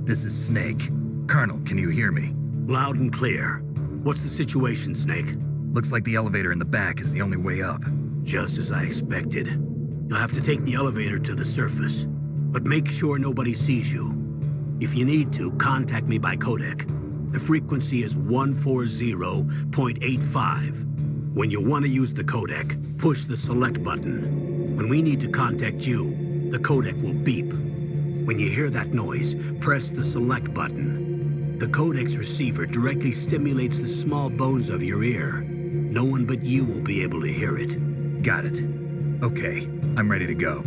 This is Snake. Colonel, can you hear me? Loud and clear. What's the situation, Snake? Looks like the elevator in the back is the only way up. Just as I expected. You'll have to take the elevator to the surface. But make sure nobody sees you. If you need to, contact me by codec. The frequency is 140.85. When you want to use the codec, push the select button. When we need to contact you, the codec will beep. When you hear that noise, press the select button. The codec's receiver directly stimulates the small bones of your ear. No one but you will be able to hear it. Got it. Okay, I'm ready to go.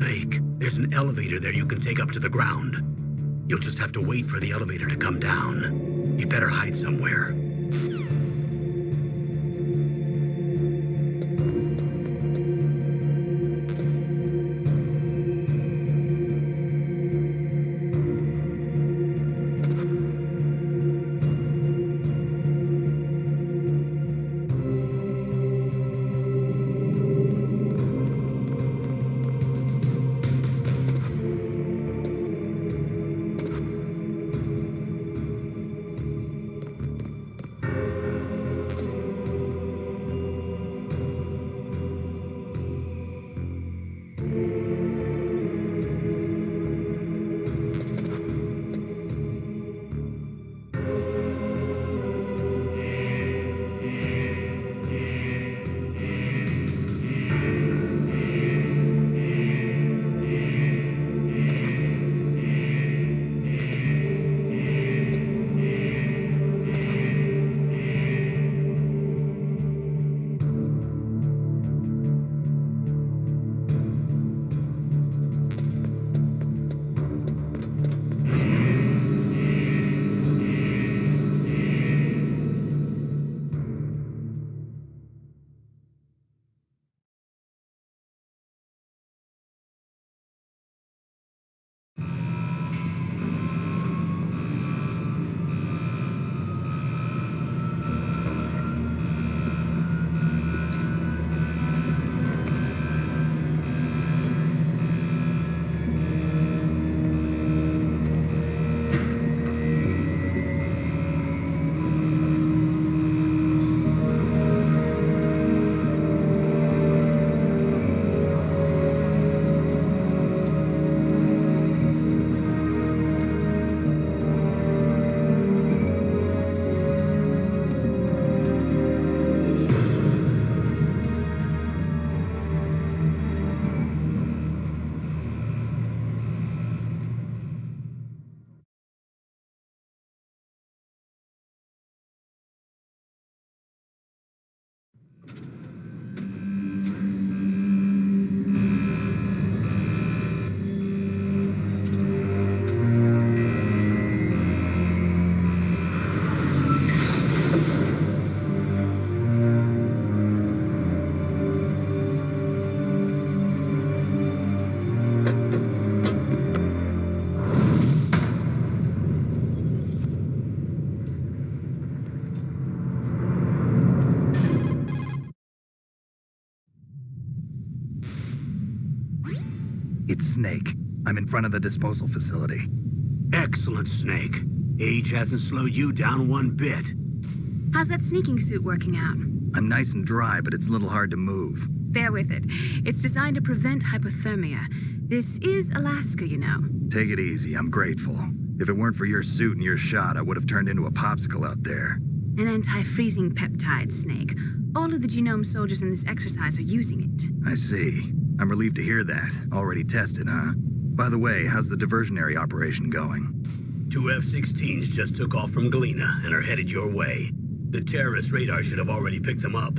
Snake, there's an elevator there you can take up to the ground. You'll just have to wait for the elevator to come down. You'd better hide somewhere. It's Snake. I'm in front of the disposal facility. Excellent, Snake. Age hasn't slowed you down one bit. How's that sneaking suit working out? I'm nice and dry, but it's a little hard to move. Bear with it. It's designed to prevent hypothermia. This is Alaska, you know. Take it easy, I'm grateful. If it weren't for your suit and your shot, I would have turned into a popsicle out there. An anti-freezing peptide, Snake. All of the genome soldiers in this exercise are using it. I see. I'm relieved to hear that. Already tested, huh? By the way, how's the diversionary operation going? 2 F-16s just took off from Galena and are headed your way. The terrorist radar should have already picked them up.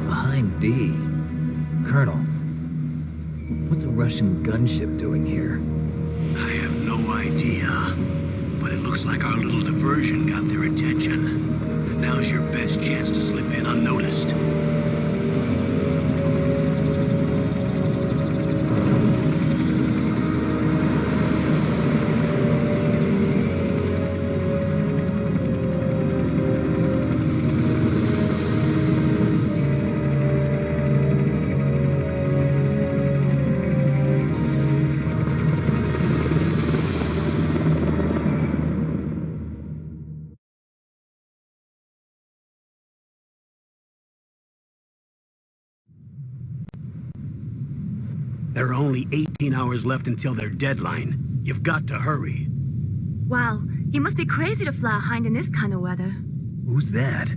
Behind D. Colonel, what's a Russian gunship doing here? I have no idea, but it looks like our little diversion got their attention. Now's your best chance to slip in unnoticed. There are only 18 hours left until their deadline. You've got to hurry. Wow, he must be crazy to fly a hind in this kind of weather. Who's that?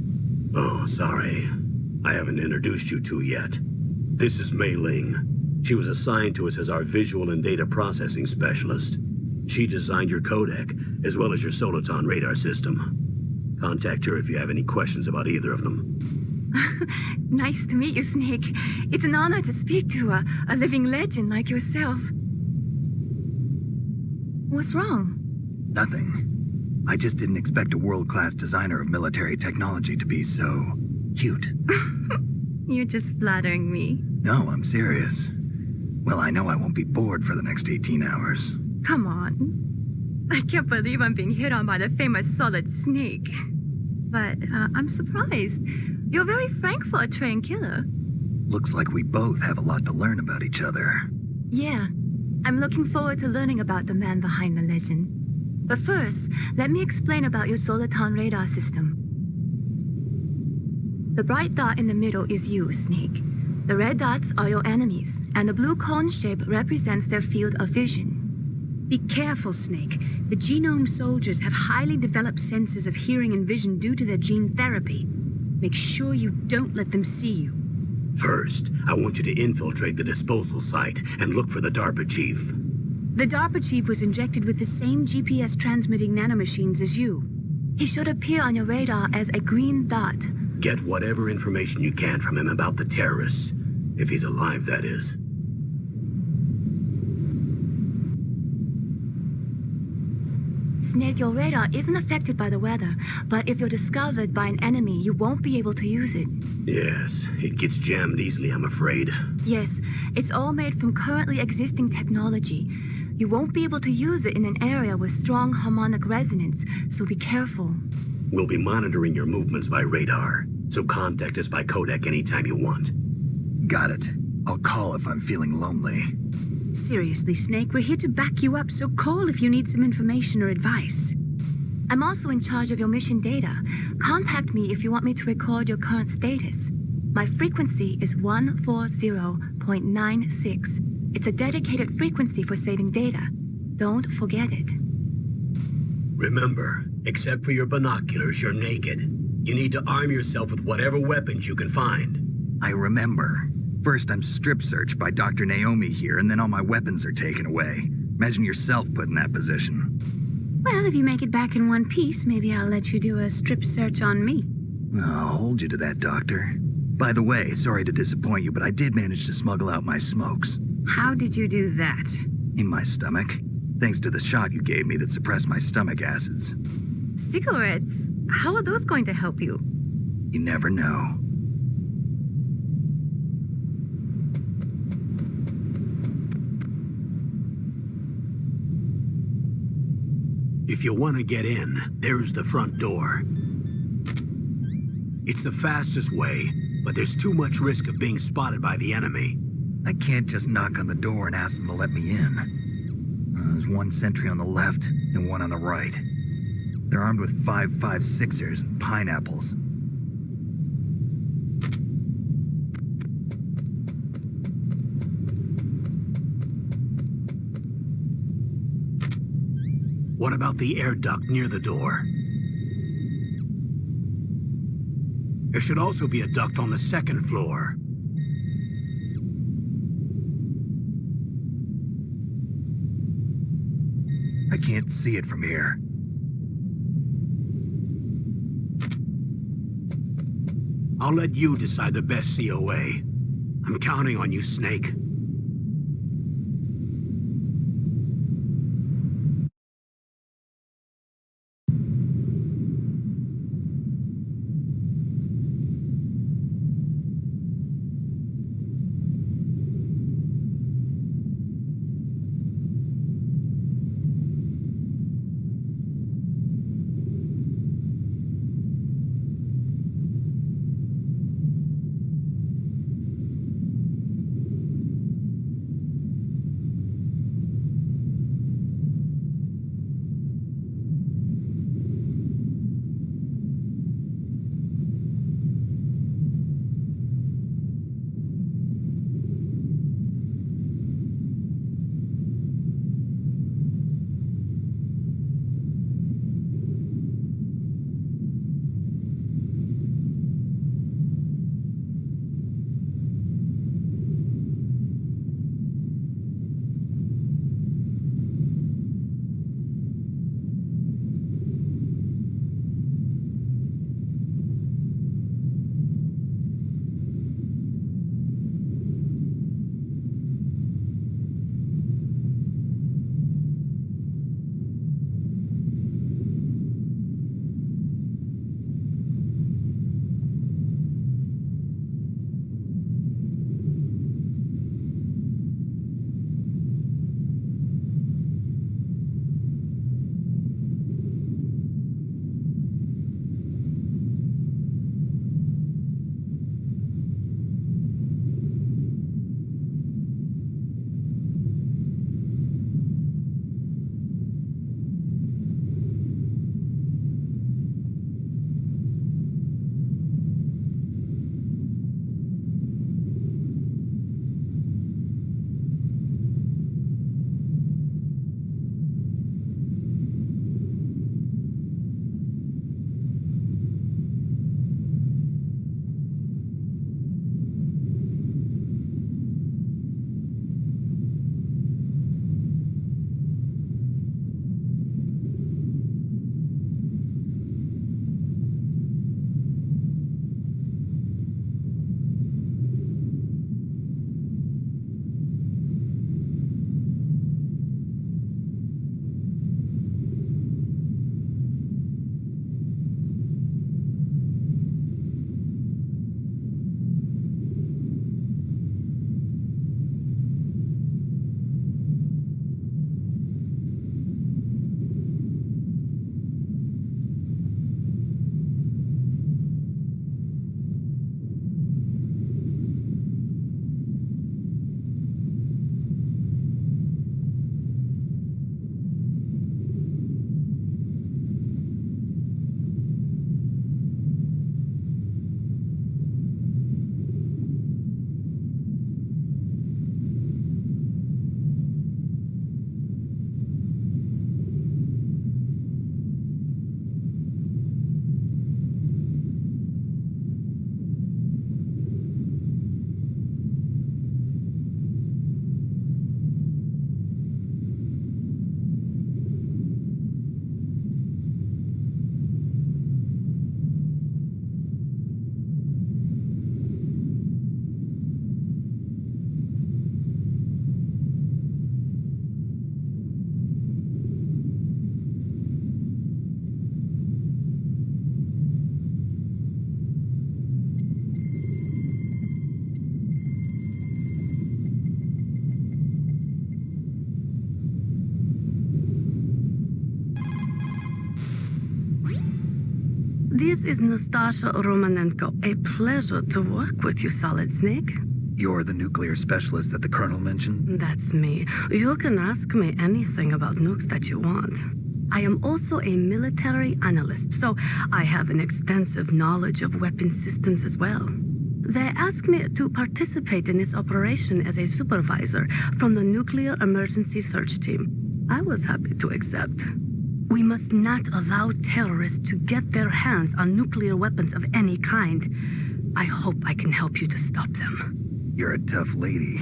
Oh, sorry. I haven't introduced you to yet. This is Mei Ling. She was assigned to us as our visual and data processing specialist. She designed your codec, as well as your Soliton radar system. Contact her if you have any questions about either of them. Nice to meet you, Snake. It's an honor to speak to a living legend like yourself. What's wrong? Nothing. I just didn't expect a world-class designer of military technology to be so cute. You're just flattering me. No, I'm serious. Well, I know I won't be bored for the next 18 hours. Come on. I can't believe I'm being hit on by the famous Solid Snake. But I'm surprised. You're very frank for a trained killer. Looks like we both have a lot to learn about each other. Yeah. I'm looking forward to learning about the man behind the legend. But first, let me explain about your Soliton radar system. The bright dot in the middle is you, Snake. The red dots are your enemies, and the blue cone shape represents their field of vision. Be careful, Snake. The genome soldiers have highly developed senses of hearing and vision due to their gene therapy. Make sure you don't let them see you. First, I want you to infiltrate the disposal site and look for the DARPA chief. The DARPA chief was injected with the same GPS transmitting nanomachines as you. He should appear on your radar as a green dot. Get whatever information you can from him about the terrorists. If he's alive, that is. Snake, your radar isn't affected by the weather, but if you're discovered by an enemy, you won't be able to use it. Yes, it gets jammed easily, I'm afraid. Yes, it's all made from currently existing technology. You won't be able to use it in an area with strong harmonic resonance, so be careful. We'll be monitoring your movements by radar, so contact us by codec anytime you want. Got it. I'll call if I'm feeling lonely. Seriously, Snake, we're here to back you up, so call if you need some information or advice. I'm also in charge of your mission data. Contact me if you want me to record your current status. My frequency is 140.96. It's a dedicated frequency for saving data. Don't forget it. Remember, except for your binoculars, you're naked. You need to arm yourself with whatever weapons you can find. I remember. First, I'm strip searched by Dr. Naomi here, and then all my weapons are taken away. Imagine yourself put in that position. Well, if you make it back in one piece, maybe I'll let you do a strip search on me. I'll hold you to that, Doctor. By the way, sorry to disappoint you, but I did manage to smuggle out my smokes. How did you do that? In my stomach. Thanks to the shot you gave me that suppressed my stomach acids. Cigarettes? How are those going to help you? You never know. If you want to get in, there's the front door. It's the fastest way, but there's too much risk of being spotted by the enemy. I can't just knock on the door and ask them to let me in. There's one sentry on the left and one on the right. They're armed with 5.56ers and pineapples. What about the air duct near the door? There should also be a duct on the second floor. I can't see it from here. I'll let you decide the best COA. I'm counting on you, Snake. This is Nastasha Romanenko. A pleasure to work with you, Solid Snake. You're the nuclear specialist that the Colonel mentioned? That's me. You can ask me anything about nukes that you want. I am also a military analyst, so I have an extensive knowledge of weapon systems as well. They asked me to participate in this operation as a supervisor from the Nuclear Emergency Search Team. I was happy to accept. We must not allow terrorists to get their hands on nuclear weapons of any kind. I hope I can help you to stop them. You're a tough lady.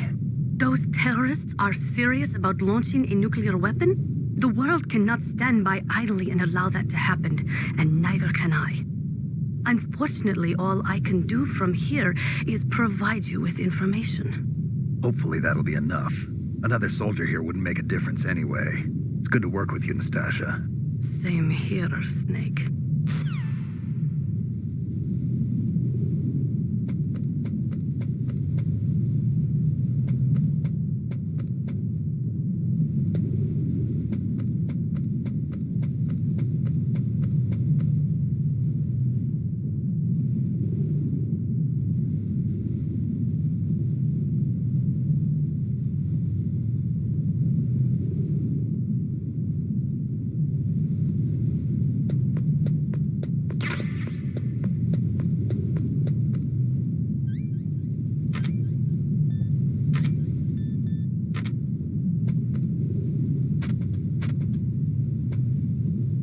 Those terrorists are serious about launching a nuclear weapon? The world cannot stand by idly and allow that to happen, and neither can I. Unfortunately, all I can do from here is provide you with information. Hopefully that'll be enough. Another soldier here wouldn't make a difference anyway. It's good to work with you, Nastasha. Same here, Snake.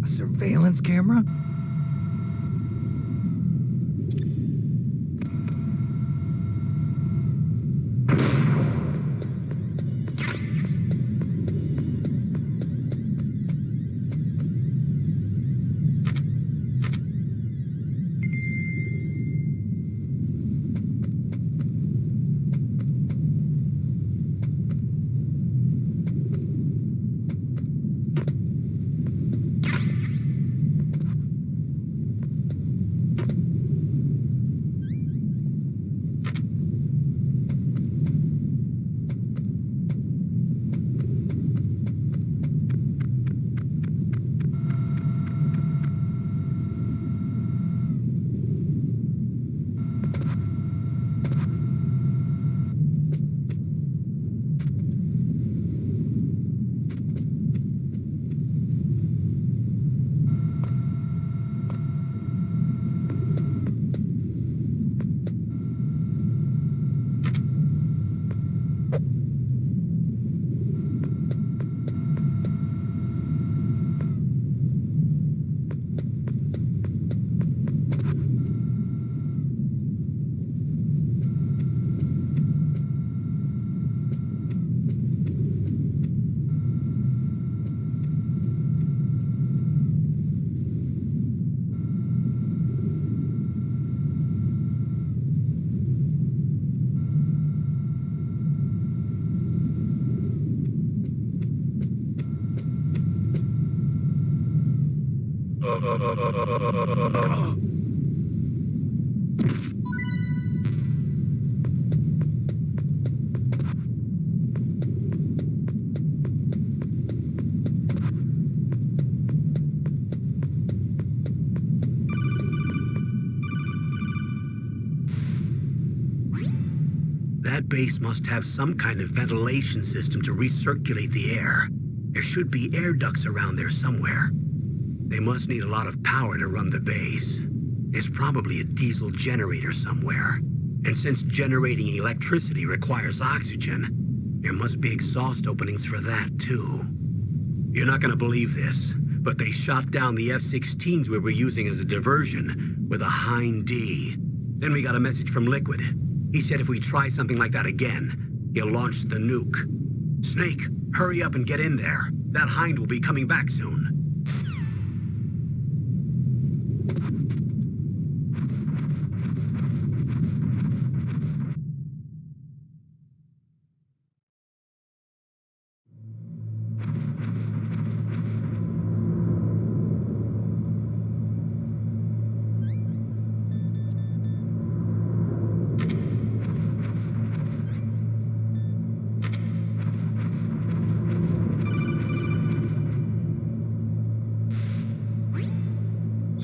Surveillance camera? That base must have some kind of ventilation system to recirculate the air. There should be air ducts around there somewhere. They must need a lot of power to run the base. There's probably a diesel generator somewhere. And since generating electricity requires oxygen, there must be exhaust openings for that too. You're not gonna believe this, but they shot down the F-16s we were using as a diversion with a Hind D. Then we got a message from Liquid. He said if we try something like that again, he'll launch the nuke. Snake, hurry up and get in there. That Hind will be coming back soon.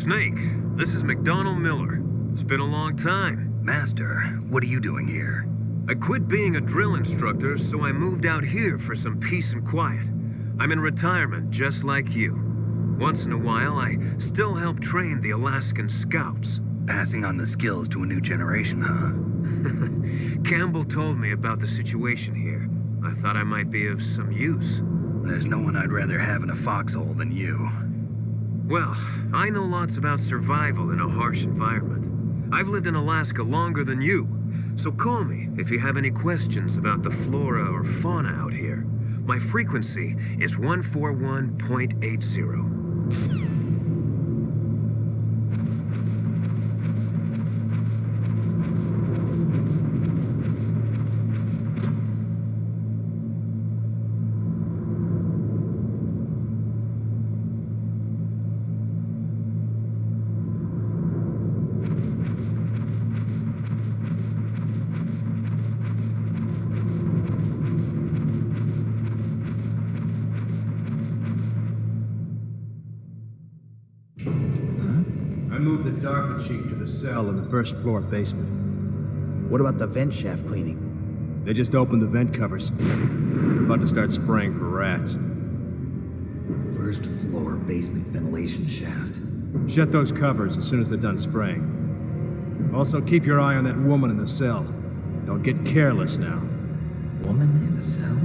Snake, this is McDonald Miller. It's been a long time. Master, what are you doing here? I quit being a drill instructor, so I moved out here for some peace and quiet. I'm in retirement, just like you. Once in a while, I still help train the Alaskan Scouts. Passing on the skills to a new generation, huh? Campbell told me about the situation here. I thought I might be of some use. There's no one I'd rather have in a foxhole than you. Well, I know lots about survival in a harsh environment. I've lived in Alaska longer than you, so call me if you have any questions about the flora or fauna out here. My frequency is 141.80. I moved the Darker Chief to the cell in the first floor basement. What about the vent shaft cleaning? They just opened the vent covers. They're about to start spraying for rats. First floor basement ventilation shaft. Shut those covers as soon as they're done spraying. Also, keep your eye on that woman in the cell. Don't get careless now. Woman in the cell?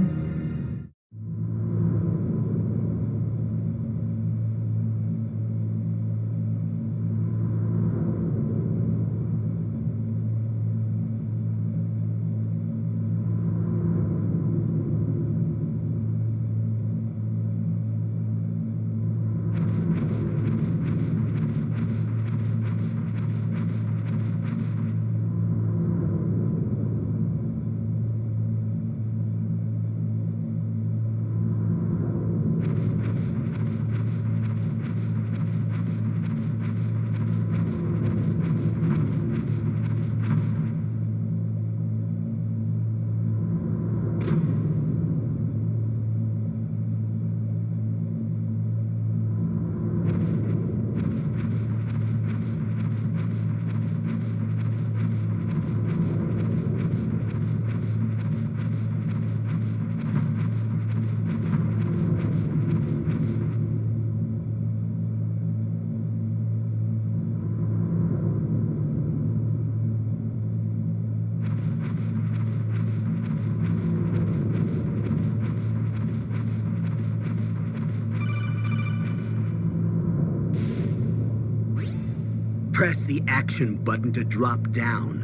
Press the action button to drop down.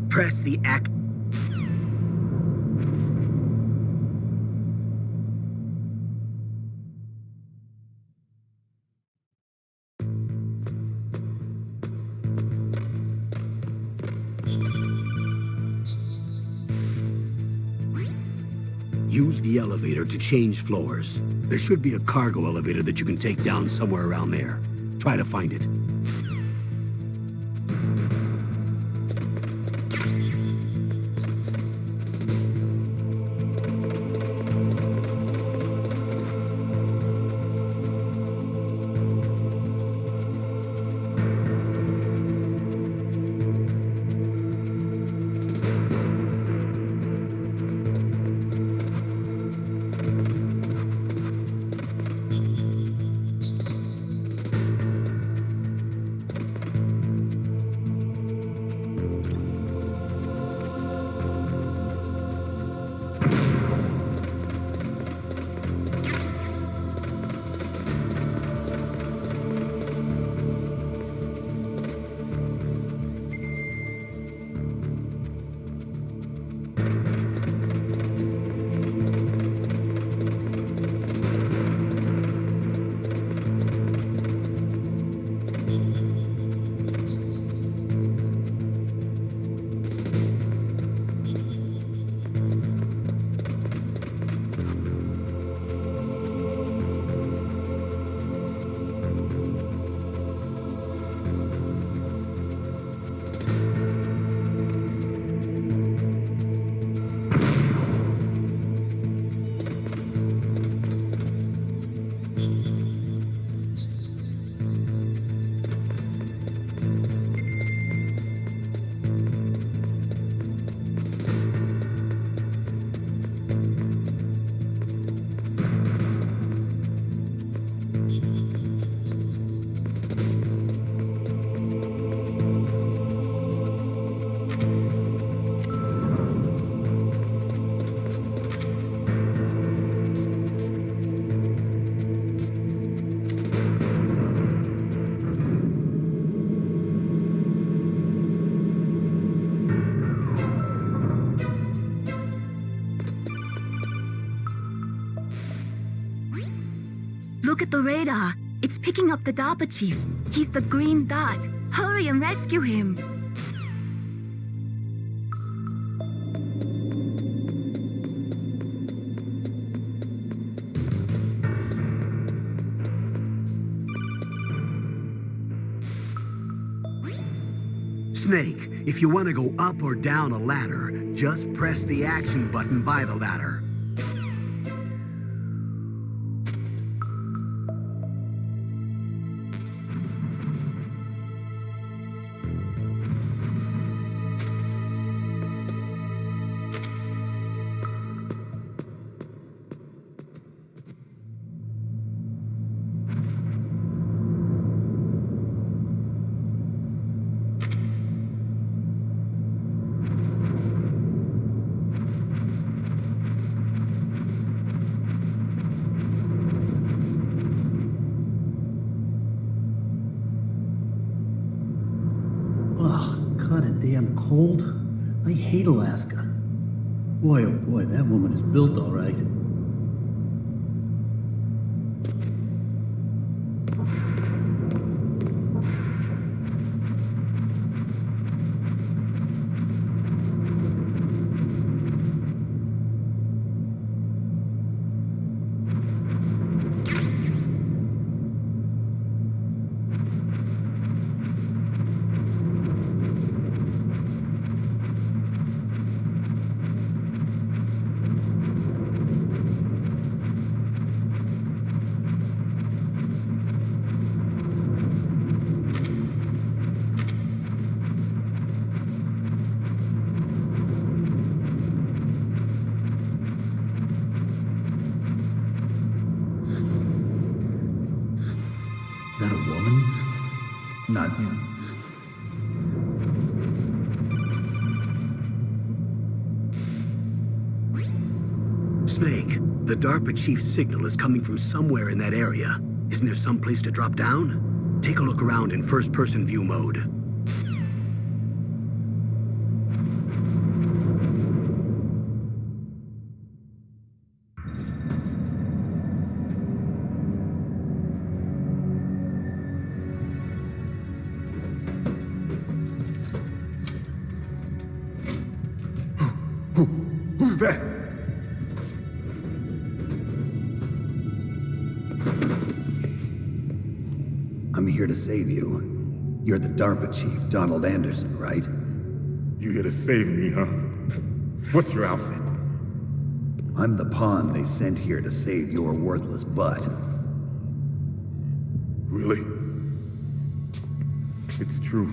Press the act... Use the elevator to change floors. There should be a cargo elevator that you can take down somewhere around there. Try to find it. Look at the radar. It's picking up the DARPA chief. He's the green dot. Hurry and rescue him. Snake, if you want to go up or down a ladder, just press the action button by the ladder. Ugh, kinda damn cold. I hate Alaska. Boy, oh boy, that woman is built all right. Is that a woman? Not him. Snake, the DARPA chief's signal is coming from somewhere in that area. Isn't there some place to drop down? Take a look around in first-person view mode. Who's that? I'm here to save you. You're the DARPA chief, Donald Anderson, right? You here to save me, huh? What's your outfit? I'm the pawn they sent here to save your worthless butt. Really? It's true.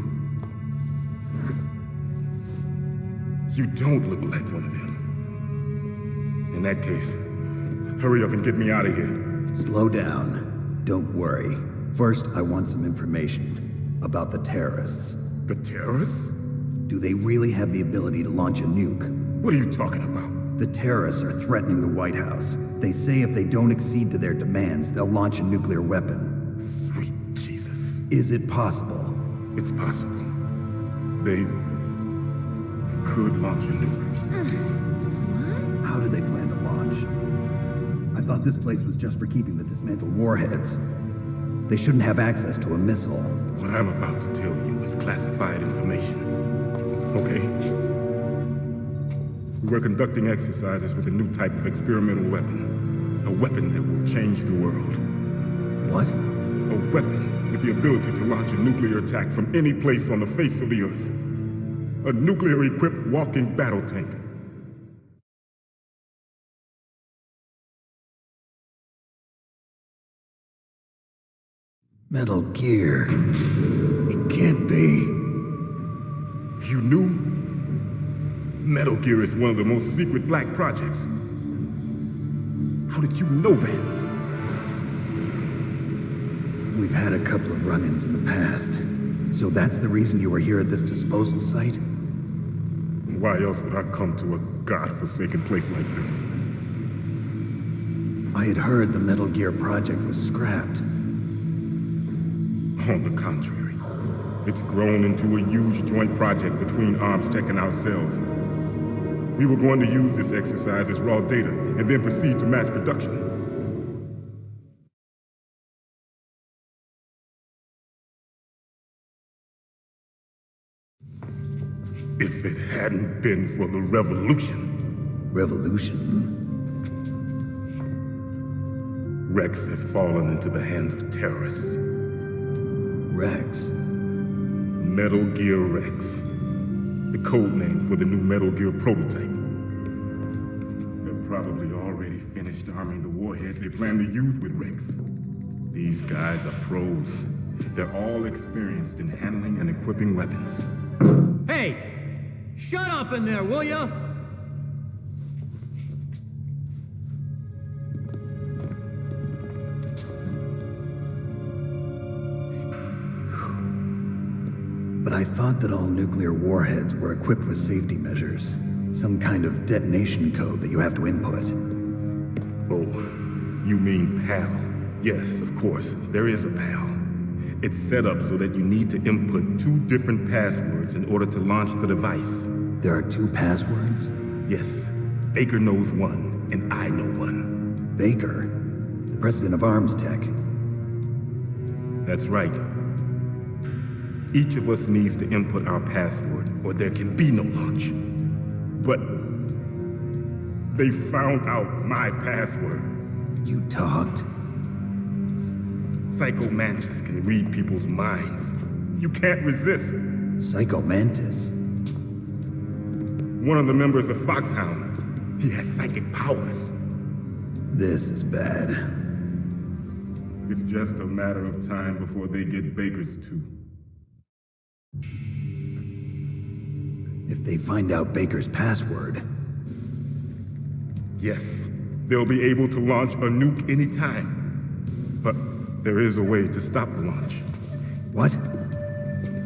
You don't look like one of them. In that case, hurry up and get me out of here. Slow down. Don't worry. First, I want some information about the terrorists. The terrorists? Do they really have the ability to launch a nuke? What are you talking about? The terrorists are threatening the White House. They say if they don't accede to their demands, they'll launch a nuclear weapon. Sweet Jesus. Is it possible? It's possible. They could launch a nuke. How do they plan to launch? I thought this place was just for keeping the dismantled warheads. They shouldn't have access to a missile. What I'm about to tell you is classified information. Okay? We were conducting exercises with a new type of experimental weapon. A weapon that will change the world. What? A weapon with the ability to launch a nuclear attack from any place on the face of the Earth. A nuclear-equipped walking battle tank. Metal Gear. It can't be. You knew? Metal Gear is one of the most secret black projects. How did you know that? We've had a couple of run-ins in the past. So that's the reason you were here at this disposal site? Why else would I come to a godforsaken place like this? I had heard the Metal Gear project was scrapped. On the contrary, it's grown into a huge joint project between Arms Tech and ourselves. We were going to use this exercise as raw data and then proceed to mass production. If it hadn't been for the revolution. Revolution? Rex has fallen into the hands of terrorists. Rex? Metal Gear Rex. The code name for the new Metal Gear prototype. They're probably already finished arming the warhead they plan to use with Rex. These guys are pros. They're all experienced in handling and equipping weapons. Hey! Shut up in there, will ya? But I thought that all nuclear warheads were equipped with safety measures. Some kind of detonation code that you have to input. Oh, you mean PAL? Yes, of course, there is a PAL. It's set up so that you need to input 2 different passwords in order to launch the device. There are 2 passwords? Yes, Baker knows one, and I know one. Baker? The president of Arms Tech. That's right. Each of us needs to input our password, or there can be no launch. But they found out my password. You talked? Psycho Mantis can read people's minds. You can't resist. Psycho Mantis? One of the members of Foxhound. He has psychic powers. This is bad. It's just a matter of time before they get Baker's too. If they find out Baker's password... Yes, they'll be able to launch a nuke anytime. But there is a way to stop the launch. What?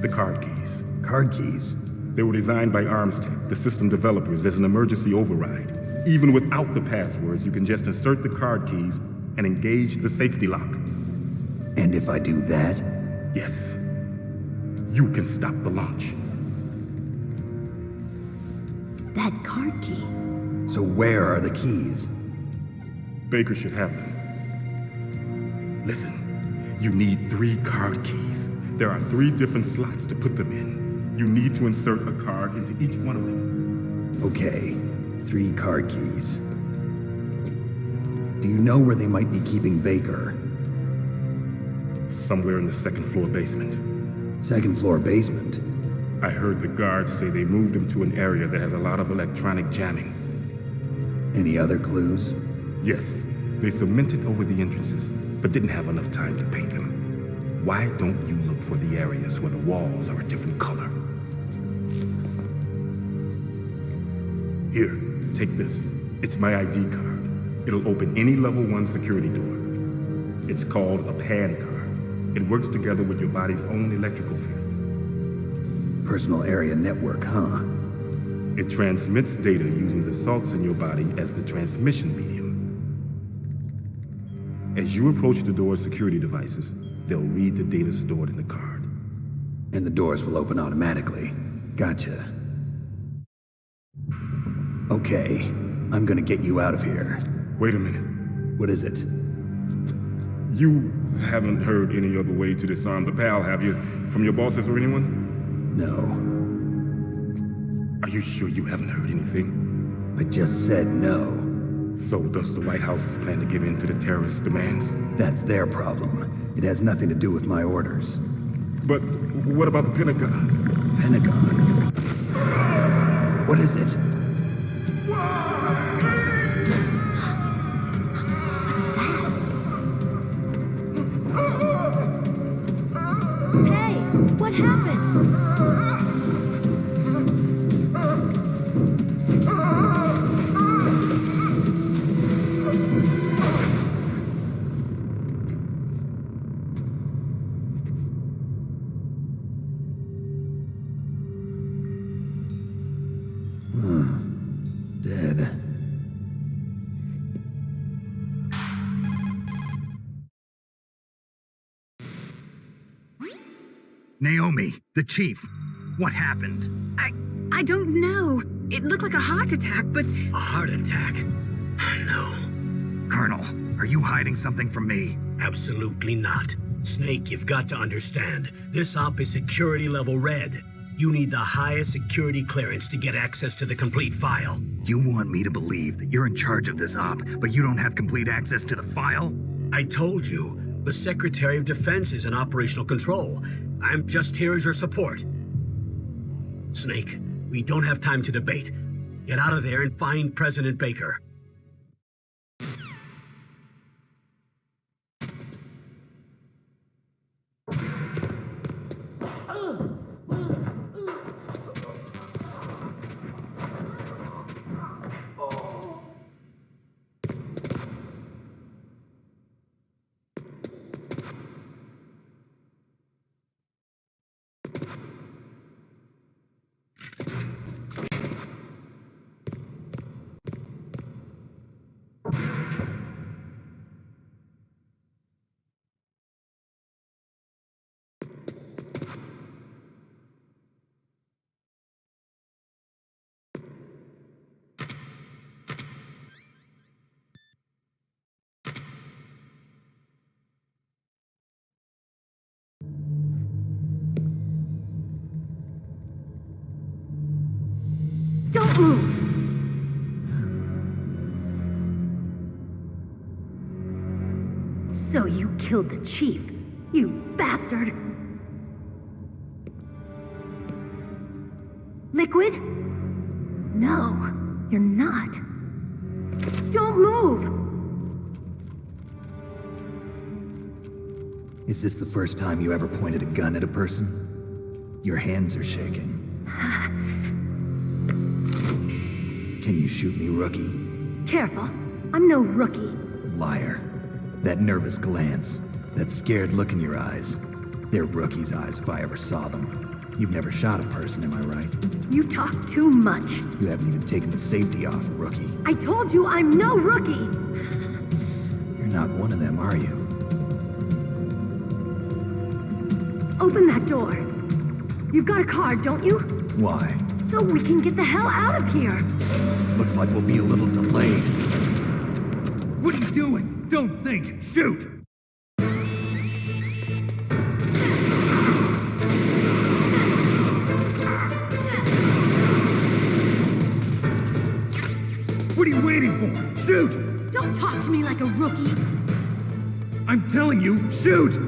The card keys. Card keys? They were designed by Arms Tech, the system developers, as an emergency override. Even without the passwords, you can just insert the card keys and engage the safety lock. And if I do that? Yes. You can stop the launch. That card key. So where are the keys? Baker should have them. Listen, you need 3 card keys. There are 3 different slots to put them in. You need to insert a card into each one of them. Okay, 3 card keys. Do you know where they might be keeping Baker? Somewhere in the 2nd floor basement. 2nd floor basement? I heard the guards say they moved him to an area that has a lot of electronic jamming. Any other clues? Yes, they cemented over the entrances, but didn't have enough time to paint them. Why don't you look for the areas where the walls are a different color? Here, take this. It's my ID card. It'll open any level 1 security door. It's called a PAN card. It works together with your body's own electrical field. Personal area network, huh? It transmits data using the salts in your body as the transmission medium. As you approach the door's security devices, they'll read the data stored in the card. And the doors will open automatically. Gotcha. Okay, I'm gonna get you out of here. Wait a minute. What is it? You haven't heard any other way to disarm the PAL, have you? From your bosses or anyone? No. Are you sure you haven't heard anything? I just said no. So does the White House plan to give in to the terrorists' demands? That's their problem. It has nothing to do with my orders. But what about the Pentagon? Pentagon? What is it? Hey, what happened? Dead. Naomi, the chief. What happened? I don't know. It looked like a heart attack, but... A heart attack? No. Colonel, are you hiding something from me? Absolutely not. Snake, you've got to understand. This op is security level red. You need the highest security clearance to get access to the complete file. You want me to believe that you're in charge of this op, but you don't have complete access to the file? I told you, the Secretary of Defense is in operational control. I'm just here as your support. Snake, we don't have time to debate. Get out of there and find President Baker. Don't move! So you killed the chief, you bastard! Liquid? No, you're not. Don't move! Is this the first time you ever pointed a gun at a person? Your hands are shaking. Can you shoot me, rookie? Careful, I'm no rookie. Liar. That nervous glance, that scared look in your eyes. They're rookie's eyes if I ever saw them. You've never shot a person, am I right? You talk too much. You haven't even taken the safety off, rookie. I told you I'm no rookie! You're not one of them, are you? Open that door. You've got a card, don't you? Why? So we can get the hell out of here. Looks like we'll be a little delayed. What are you doing? Don't think! Shoot! What are you waiting for? Shoot! Don't talk to me like a rookie. I'm telling you, shoot!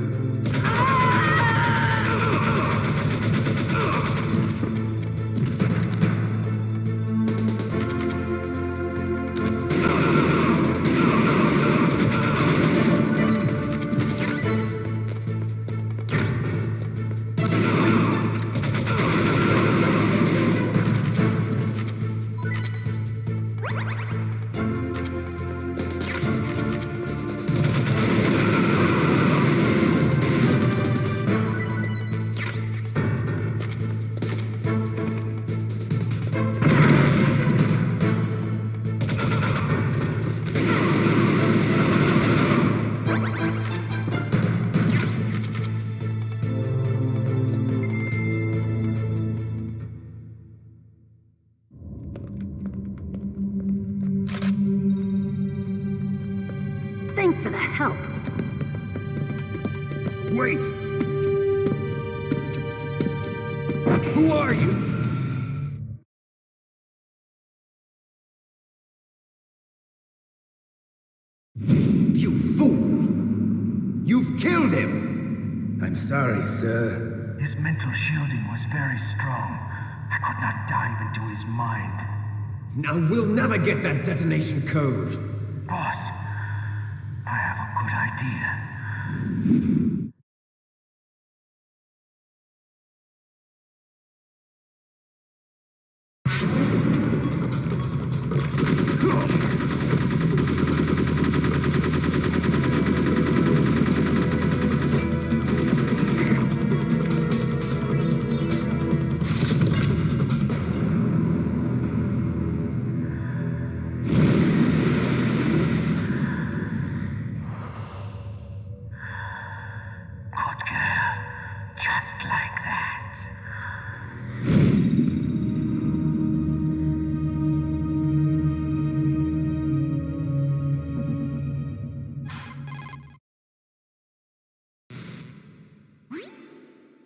Thanks for the help. Wait! Who are you? You fool! You've killed him! I'm sorry, sir. His mental shielding was very strong. I could not dive into his mind. Now we'll never get that detonation code. Boss, I have a good idea.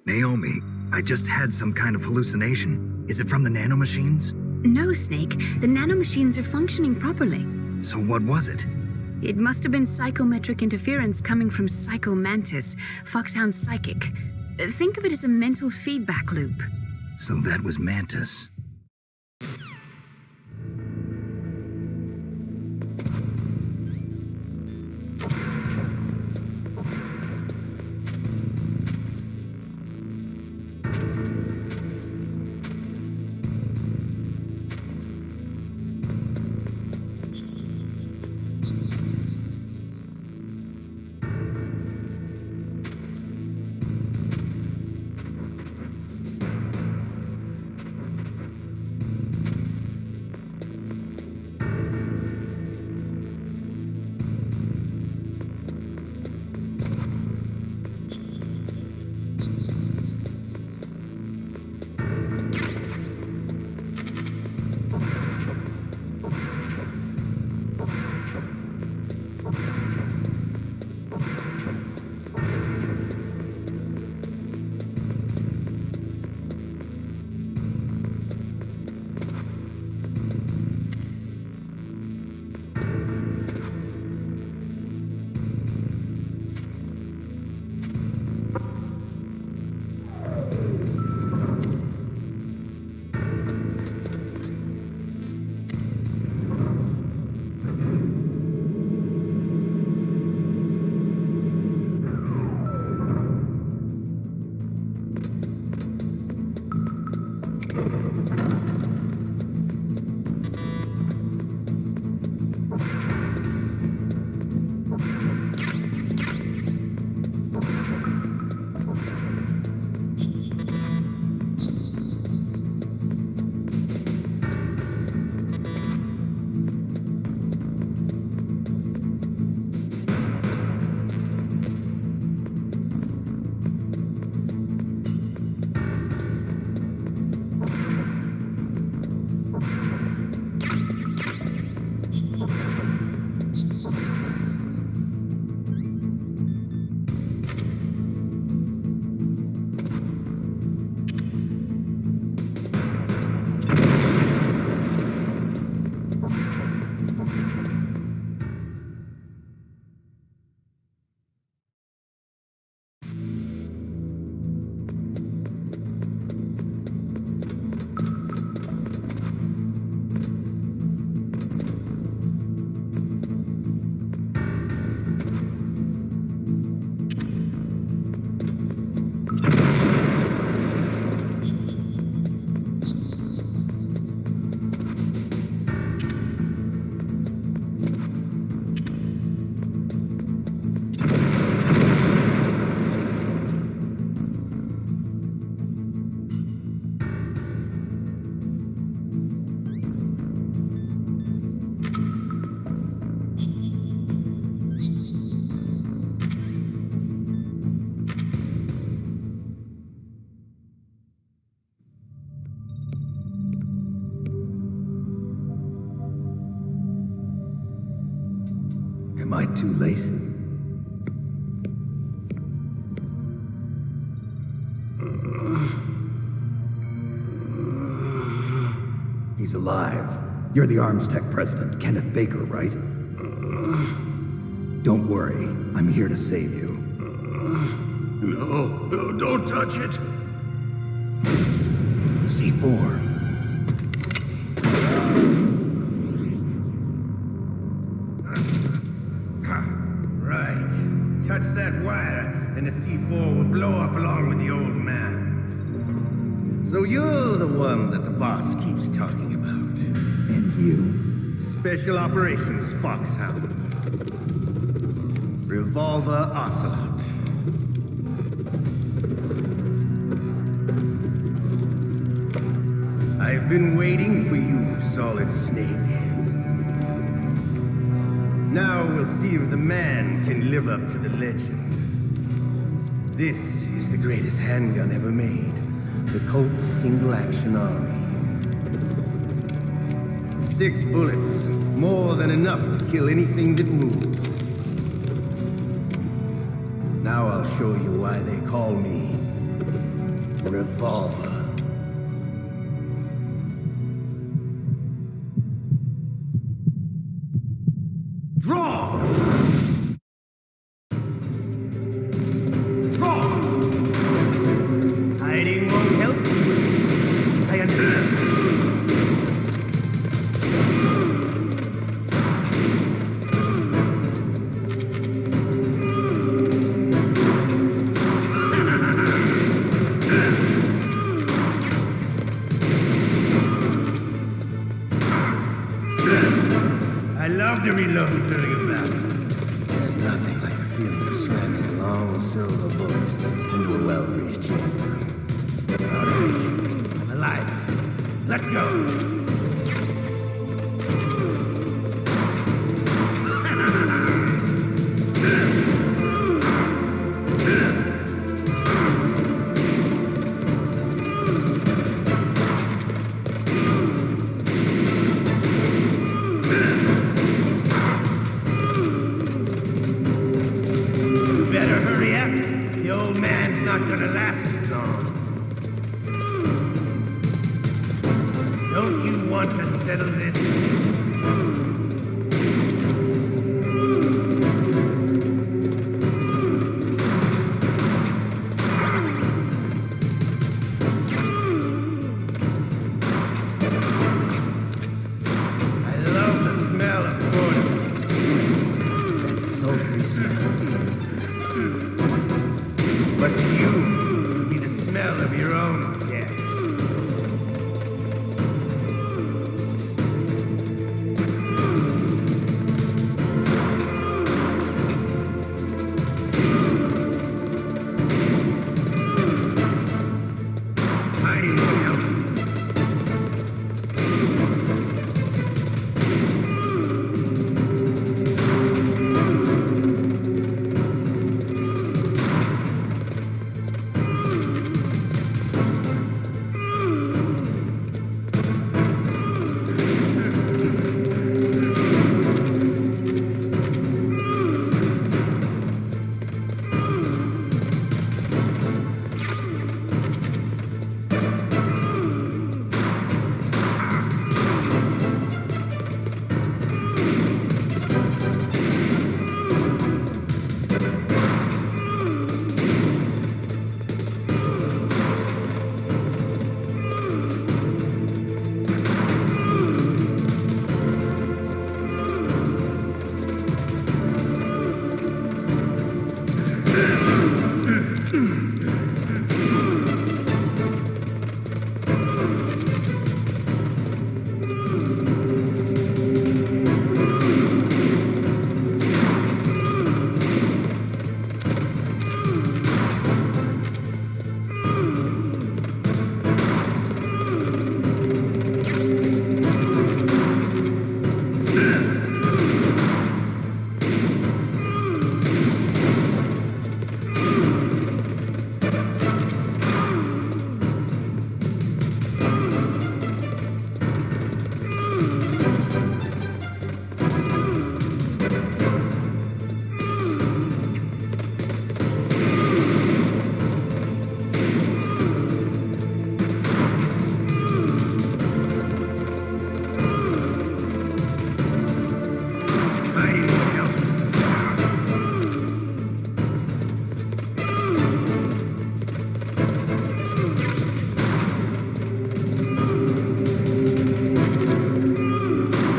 Naomi, I just had some kind of hallucination. Is it from the nanomachines? No, Snake. The nanomachines are functioning properly. So what was it? It must have been psychometric interference coming from Psycho Mantis, Foxhound's psychic. Think of it as a mental feedback loop. So that was Mantis. Am I too late? He's alive. You're the Arms Tech president, Kenneth Baker, right? Don't worry. I'm here to save you. No, don't touch it. C4. Right. Touch that wire, and the C4 will blow up along with the old man. So you're the one that the boss keeps talking about. And you? Special Operations Foxhound. Revolver Ocelot. I've been waiting for you, Solid Snake. Now we'll see if the man can live up to the legend. This is the greatest handgun ever made. The Colt Single Action Army. 6 bullets, more than enough to kill anything that moves. Now I'll show you why they call me revolver. Draw! Draw! Hiding won't help. I understand. I love to reload during a battle. There's nothing like the feeling of slamming a long silver bullet into a well-greased chamber. All right, I'm alive. Let's go. You better hurry up. The old man's not gonna last too long. Don't you want to settle this? I love the smell of corn. That sultry smell. But to you, it would be the smell of your own death. Hiding won't help. Hiding won't help.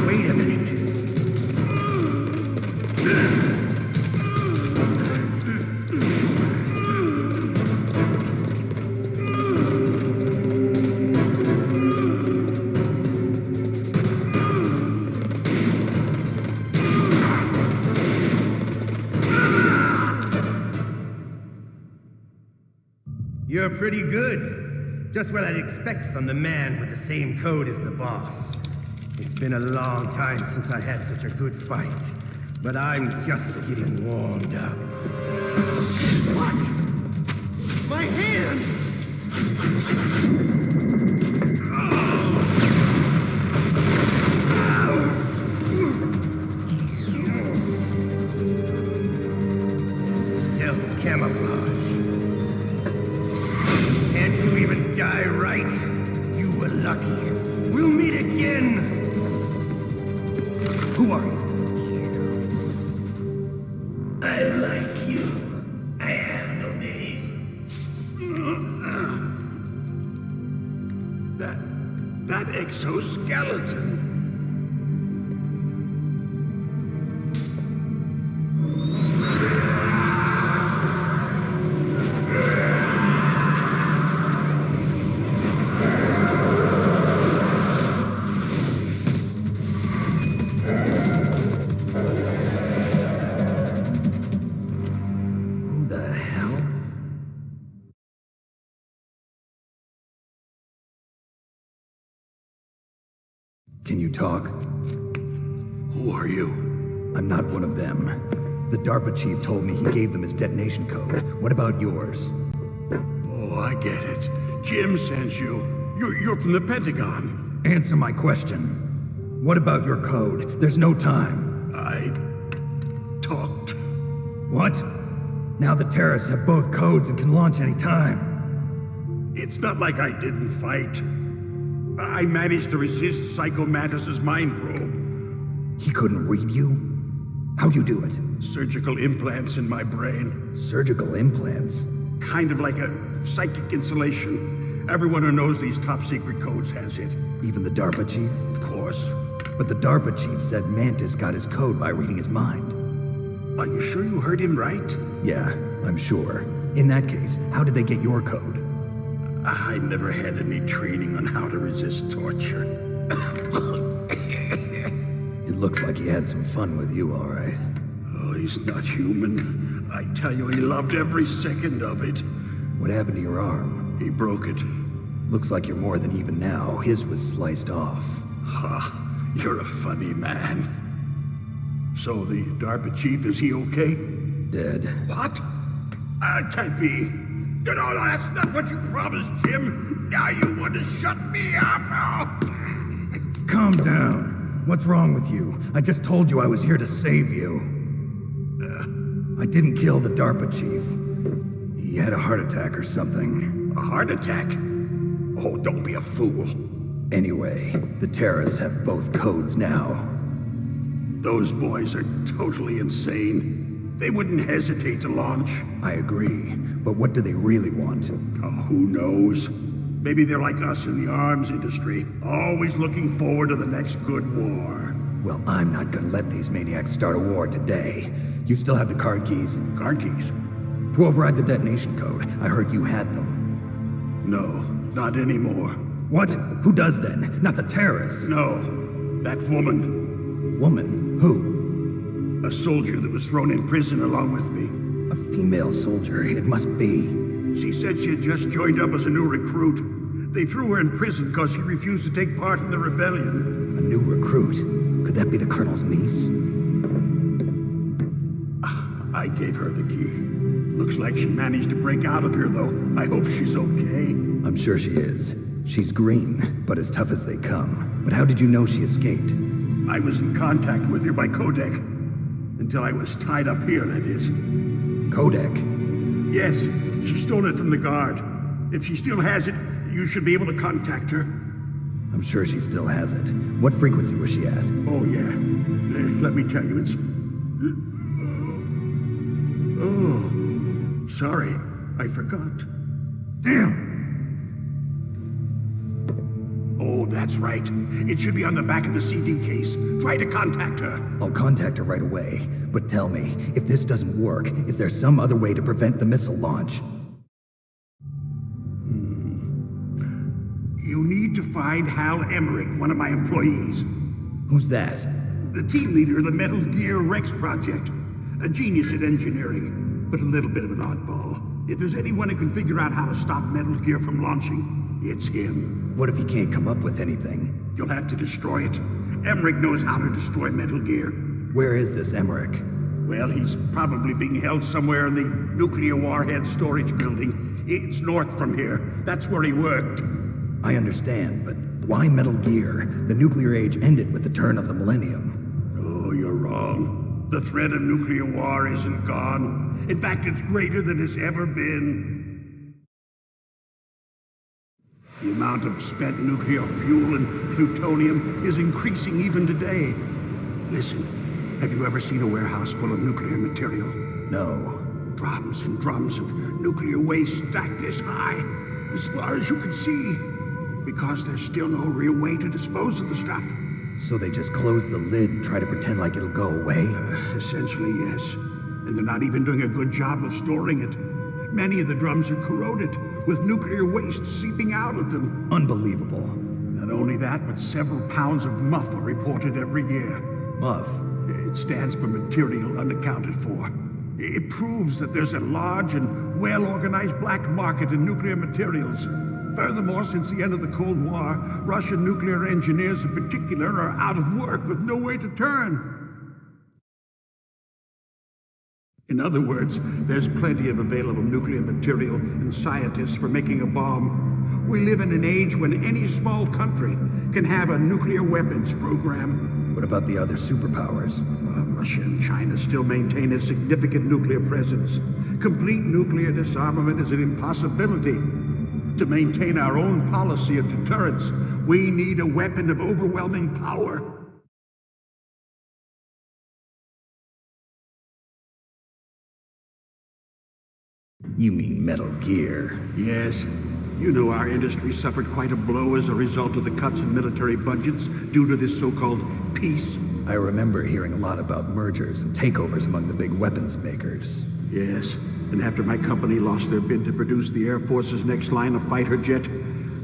Wait a minute. You're pretty good. Just what I'd expect from the man with the same code as the boss. It's been a long time since I had such a good fight, but I'm just getting warmed up. What? My hand! Stealth camouflage. Can't you even die right? You were lucky. We'll meet again! Who are you? I like you. I have no name. That exoskeleton. Who the hell? Can you talk? Who are you? I'm not one of them. The DARPA chief told me he gave them his detonation code. What about yours? Oh, I get it. Jim sent you. You're from the Pentagon. Answer my question. What about your code? There's no time. I talked. What? Now the terrorists have both codes and can launch any time. It's not like I didn't fight. I managed to resist Psycho Mantis's mind probe. He couldn't read you? How'd you do it? Surgical implants in my brain. Surgical implants? Kind of like a psychic insulation. Everyone who knows these top secret codes has it. Even the DARPA chief? Of course. But the DARPA chief said Mantis got his code by reading his mind. Are you sure you heard him right? Yeah, I'm sure. In that case, how did they get your code? I never had any training on how to resist torture. It looks like he had some fun with you, all right. Oh, he's not human. I tell you, he loved every second of it. What happened to your arm? He broke it. Looks like you're more than even now. His was sliced off. Ha, you're a funny man. So the DARPA chief, is he okay? Dead. What? Can't be. You know, that's not what you promised, Jim. Now you want to shut me up? Calm down. What's wrong with you? I just told you I was here to save you. I didn't kill the DARPA chief. He had a heart attack or something. A heart attack? Oh, don't be a fool. Anyway, the terrorists have both codes now. Those boys are totally insane. They wouldn't hesitate to launch. I agree, but what do they really want? Oh, who knows? Maybe they're like us in the arms industry, always looking forward to the next good war. Well, I'm not gonna let these maniacs start a war today. You still have the card keys? Card keys? To override the detonation code. I heard you had them. No, not anymore. What? Who does then? Not the terrorists? No, that woman. Woman? Who? A soldier that was thrown in prison along with me. A female soldier, it must be. She said she had just joined up as a new recruit. They threw her in prison because she refused to take part in the rebellion. A new recruit? Could that be the colonel's niece? I gave her the key. Looks like she managed to break out of here, though. I hope she's okay. I'm sure she is. She's green, but as tough as they come. But how did you know she escaped? I was in contact with her by codec. Until I was tied up here, that is. Codec? Yes, she stole it from the guard. If she still has it, you should be able to contact her. I'm sure she still has it. What frequency was she at? Oh, yeah. Let me tell you, it's... Oh, sorry. I forgot. Damn! Oh, that's right. It should be on the back of the CD case. Try to contact her. I'll contact her right away. But tell me, if this doesn't work, is there some other way to prevent the missile launch? You need to find Hal Emmerich, one of my employees. Who's that? The team leader of the Metal Gear Rex project. A genius at engineering, but a little bit of an oddball. If there's anyone who can figure out how to stop Metal Gear from launching, it's him. What if he can't come up with anything? You'll have to destroy it. Emmerich knows how to destroy Metal Gear. Where is this Emmerich? Well, he's probably being held somewhere in the nuclear warhead storage building. It's north from here. That's where he worked. I understand, but why Metal Gear? The nuclear age ended with the turn of the millennium. Oh, you're wrong. The threat of nuclear war isn't gone. In fact, it's greater than it's ever been. The amount of spent nuclear fuel and plutonium is increasing even today. Listen, have you ever seen a warehouse full of nuclear material? No. Drums and drums of nuclear waste stacked this high, as far as you can see, because there's still no real way to dispose of the stuff. So they just close the lid and try to pretend like it'll go away? Essentially, yes. And they're not even doing a good job of storing it. Many of the drums are corroded, with nuclear waste seeping out of them. Unbelievable. Not only that, but several pounds of MUF are reported every year. MUF? It stands for material unaccounted for. It proves that there's a large and well-organized black market in nuclear materials. Furthermore, since the end of the Cold War, Russian nuclear engineers in particular are out of work with no way to turn. In other words, there's plenty of available nuclear material and scientists for making a bomb. We live in an age when any small country can have a nuclear weapons program. What about the other superpowers? Russia and China still maintain a significant nuclear presence. Complete nuclear disarmament is an impossibility. To maintain our own policy of deterrence, we need a weapon of overwhelming power. You mean Metal Gear? Yes. You know our industry suffered quite a blow as a result of the cuts in military budgets due to this so-called peace. I remember hearing a lot about mergers and takeovers among the big weapons makers. Yes, and after my company lost their bid to produce the Air Force's next line of fighter jet,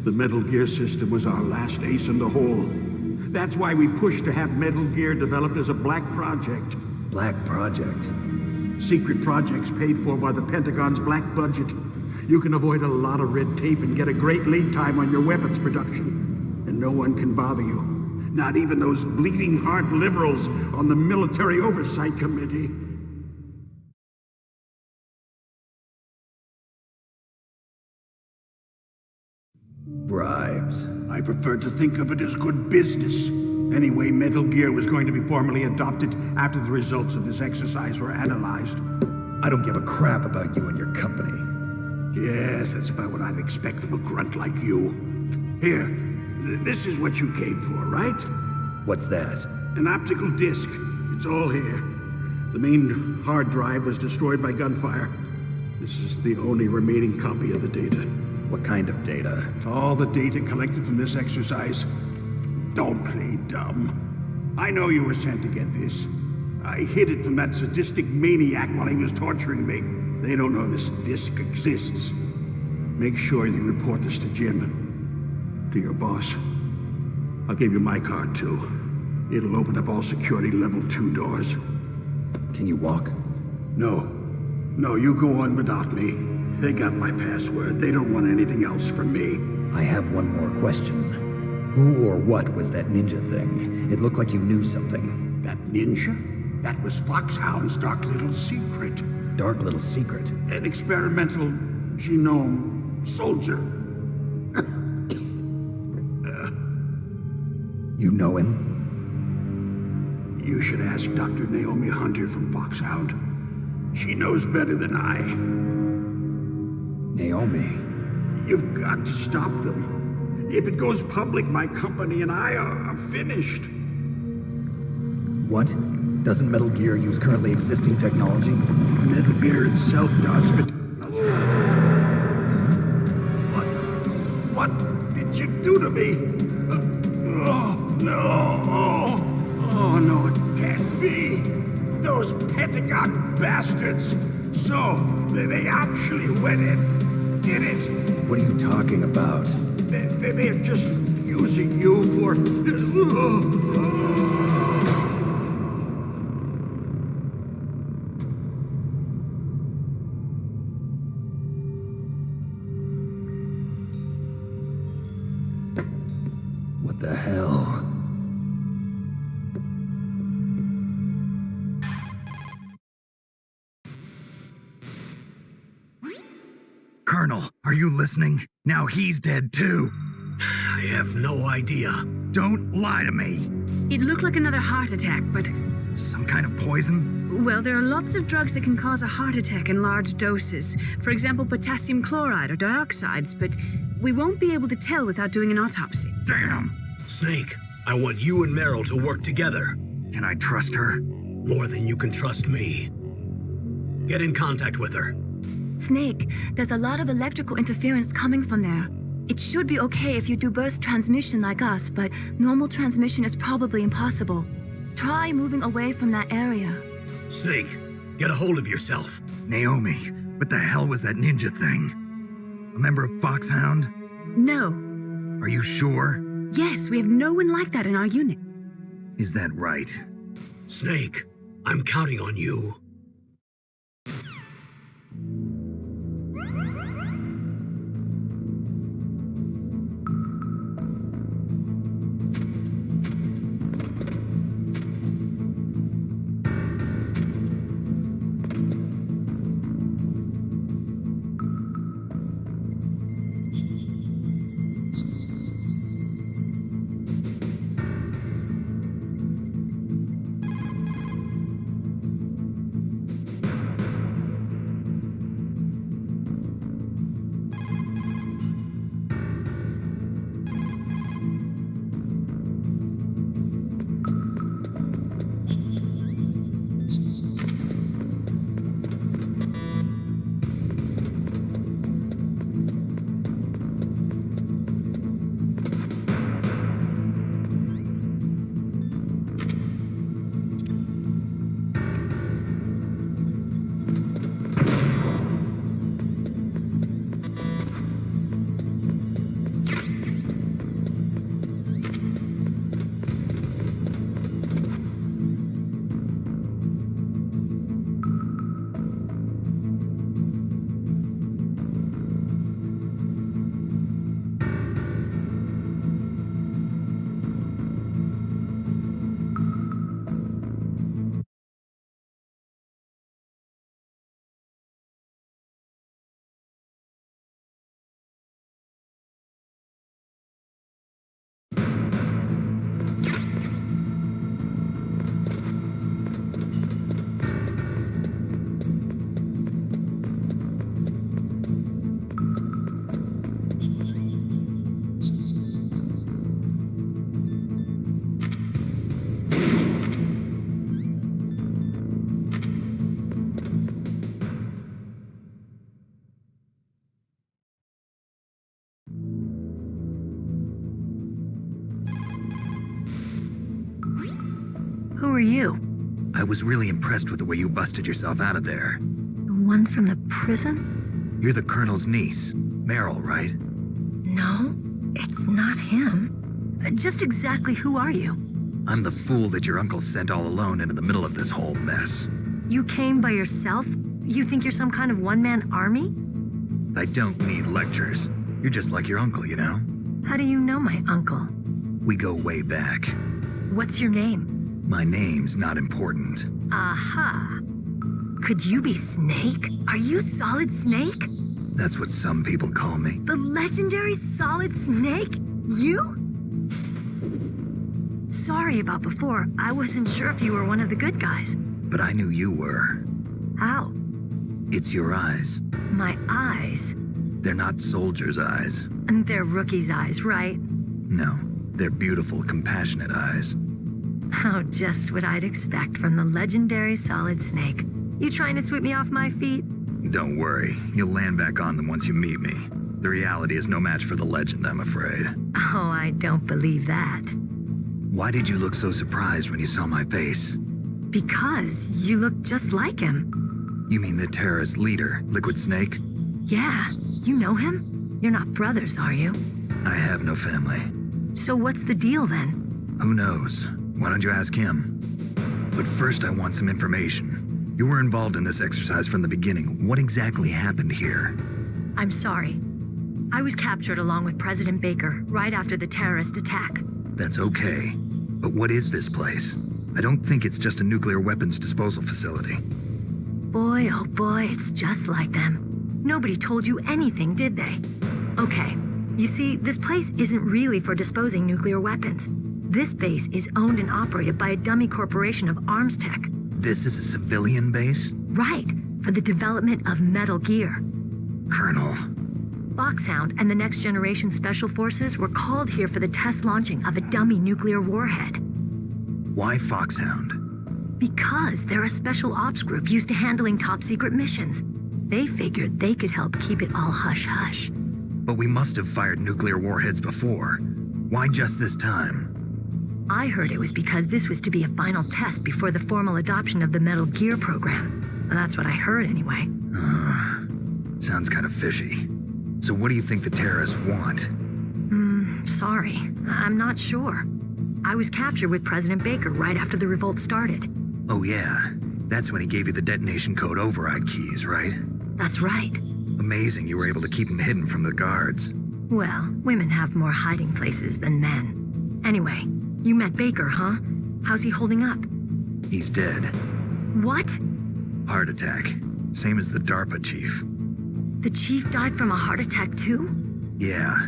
the Metal Gear system was our last ace in the hole. That's why we pushed to have Metal Gear developed as a black project. Black project? Secret projects paid for by the Pentagon's black budget. You can avoid a lot of red tape and get a great lead time on your weapons production. And no one can bother you. Not even those bleeding heart liberals on the Military Oversight Committee. Bribes. I prefer to think of it as good business. Anyway, Metal Gear was going to be formally adopted after the results of this exercise were analyzed. I don't give a crap about you and your company. Yes, that's about what I'd expect from a grunt like you. Here, this is what you came for, right? What's that? An optical disc. It's all here. The main hard drive was destroyed by gunfire. This is the only remaining copy of the data. What kind of data? All the data collected from this exercise. Don't play dumb. I know you were sent to get this. I hid it from that sadistic maniac while he was torturing me. They don't know this disc exists. Make sure you report this to Jim. To your boss. I'll give you my card, too. It'll open up all security level 2 doors. Can you walk? No. No, you go on without me. They got my password. They don't want anything else from me. I have one more question. Who or what was that ninja thing? It looked like you knew something. That ninja? That was Foxhound's dark little secret. Dark little secret? An experimental genome soldier. You know him? You should ask Dr. Naomi Hunter from Foxhound. She knows better than I. Naomi? You've got to stop them. If it goes public, my company and I are finished. What? Doesn't Metal Gear use currently existing technology? Metal Gear itself does, but... What did you do to me? Oh, no. Oh, no, it can't be. Those Pentagon bastards. So, they actually went and did it. What are you talking about? They're just using you for... What the hell? Colonel, are you listening? Now he's dead too. I have no idea. Don't lie to me. It looked like another heart attack, but... Some kind of poison? Well, there are lots of drugs that can cause a heart attack in large doses. For example, potassium chloride or dioxides, but We won't be able to tell without doing an autopsy. Damn! Snake, I want you and Meryl to work together. Can I trust her? More than you can trust me. Get in contact with her. Snake, there's a lot of electrical interference coming from there. It should be okay if you do burst transmission like us, but normal transmission is probably impossible. Try moving away from that area. Snake, get a hold of yourself. Naomi, what the hell was that ninja thing? A member of Foxhound? No. Are you sure? Yes, we have no one like that in our unit. Is that right? Snake, I'm counting on you. Who are you? I was really impressed with the way you busted yourself out of there. The one from the prison? You're the Colonel's niece, Meryl, right? No, it's not him. Just exactly who are you? I'm the fool that your uncle sent all alone into the middle of this whole mess. You came by yourself? You think you're some kind of one-man army? I don't need lectures. You're just like your uncle, you know? How do you know my uncle? We go way back. What's your name? My name's not important. Aha. Could you be Snake? Are you Solid Snake? That's what some people call me. The legendary Solid Snake? You? Sorry about before. I wasn't sure if you were one of the good guys. But I knew you were. How? It's your eyes. My eyes? They're not soldiers' eyes. And they're rookies' eyes, right? No, they're beautiful, compassionate eyes. Oh, just what I'd expect from the legendary Solid Snake. You trying to sweep me off my feet? Don't worry, you'll land back on them once you meet me. The reality is no match for the legend, I'm afraid. Oh, I don't believe that. Why did you look so surprised when you saw my face? Because you look just like him. You mean the terrorist leader, Liquid Snake? Yeah, you know him? You're not brothers, are you? I have no family. So what's the deal then? Who knows? Why don't you ask him? But first I want some information. You were involved in this exercise from the beginning. What exactly happened here? I'm sorry. I was captured along with President Baker right after the terrorist attack. That's okay. But what is this place? I don't think it's just a nuclear weapons disposal facility. Boy, oh boy, it's just like them. Nobody told you anything, did they? Okay, you see, this place isn't really for disposing nuclear weapons. This base is owned and operated by a dummy corporation of arms tech. This is a civilian base? Right, for the development of Metal Gear. Colonel, Foxhound and the Next Generation Special Forces were called here for the test launching of a dummy nuclear warhead. Why Foxhound? Because they're a special ops group used to handling top-secret missions. They figured they could help keep it all hush-hush. But we must have fired nuclear warheads before. Why just this time? I heard it was because this was to be a final test before the formal adoption of the Metal Gear program. Well, that's what I heard anyway. Sounds kind of fishy. So what do you think the terrorists want? Sorry. I'm not sure. I was captured with President Baker right after the revolt started. Oh yeah, that's when he gave you the detonation code override keys, right? That's right. Amazing you were able to keep him hidden from the guards. Well, women have more hiding places than men. Anyway, you met Baker, huh? How's he holding up? He's dead. What? Heart attack. Same as the DARPA chief. The chief died from a heart attack too? Yeah.